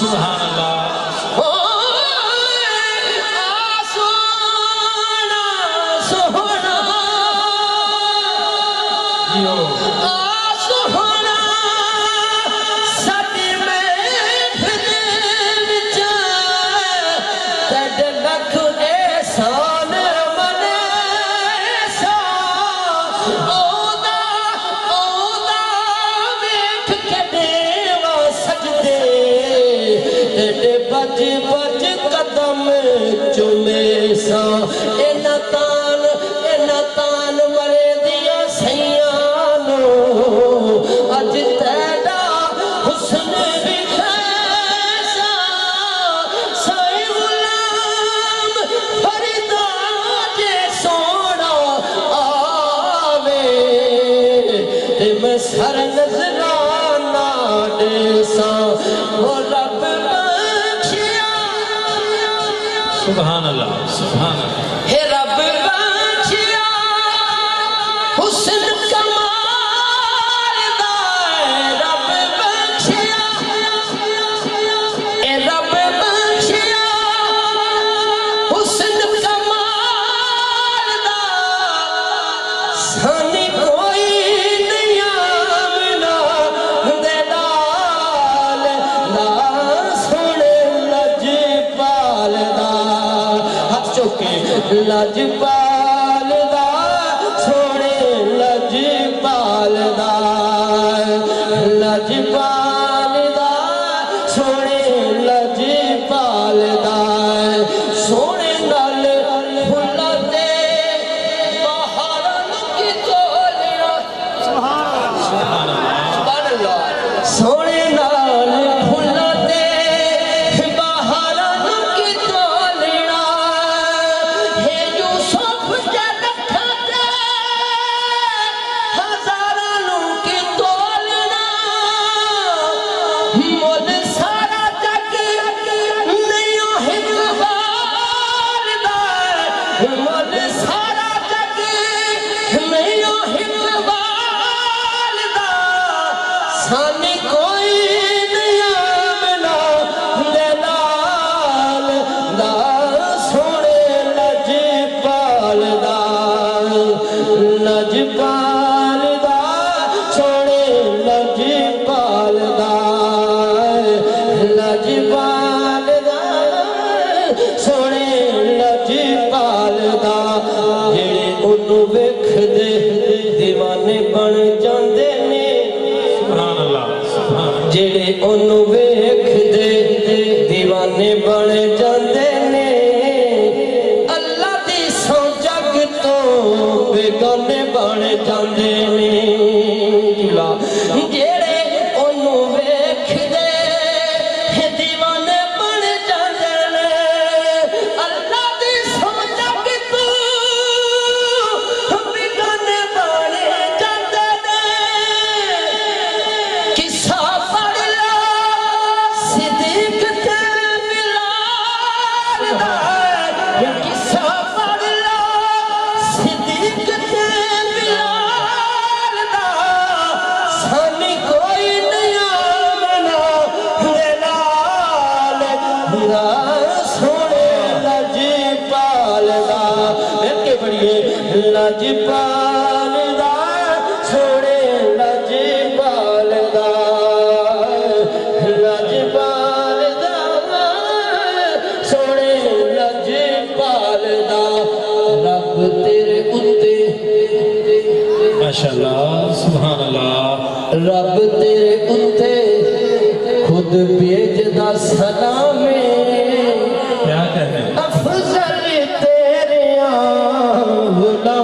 سبحان اللہ سر نظرانہ دیساں وہ رب بخشیا سبحان اللہ سبحان اللہ ہے رب بخشیا حسن کمال دا رب بخشیا اے رب بخشیا حسن کمال دا سانی کوئی لجپال دا سونے لجپال دا لجپال دا سونے لجپال دا سونے نال پھلا دے باہر کی تولیاں سبحان اللہ سونے نال پھلا دے دیوانے بن جاندے نے سبحان اللہ جڑے انہوں ویکھ دے دیوانے بن جاندے نے اللہ دی سو جگ تو بیگانے بن جاندے نے جڑے انہوں ویکھ دے دیوانے بن جاندے نے اللہ دی سو جگ تو لجپال دا چھوڑے لجپال دا لجپال دا چھوڑے لجپال دا رب تیرے اتے ماشاءاللہ سبحان اللہ رب تیرے اتے خود بھیجدا سلام کیا کہتے ہیں افضل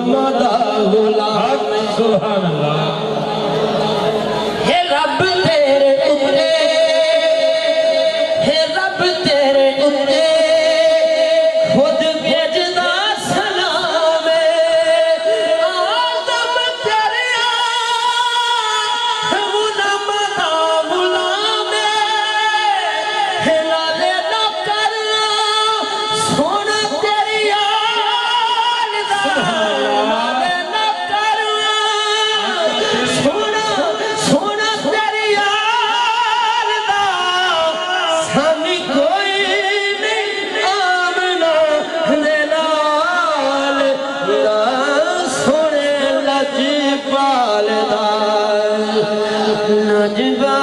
مدا غلام سبحان اللہ ہے رب تیرے اتے ہے رب تیرے اتے خود بھیجدا سلام آدم تیرے غلام دا غلام ہے لالے نہ کرنا سونا تیری آل دا نوجوان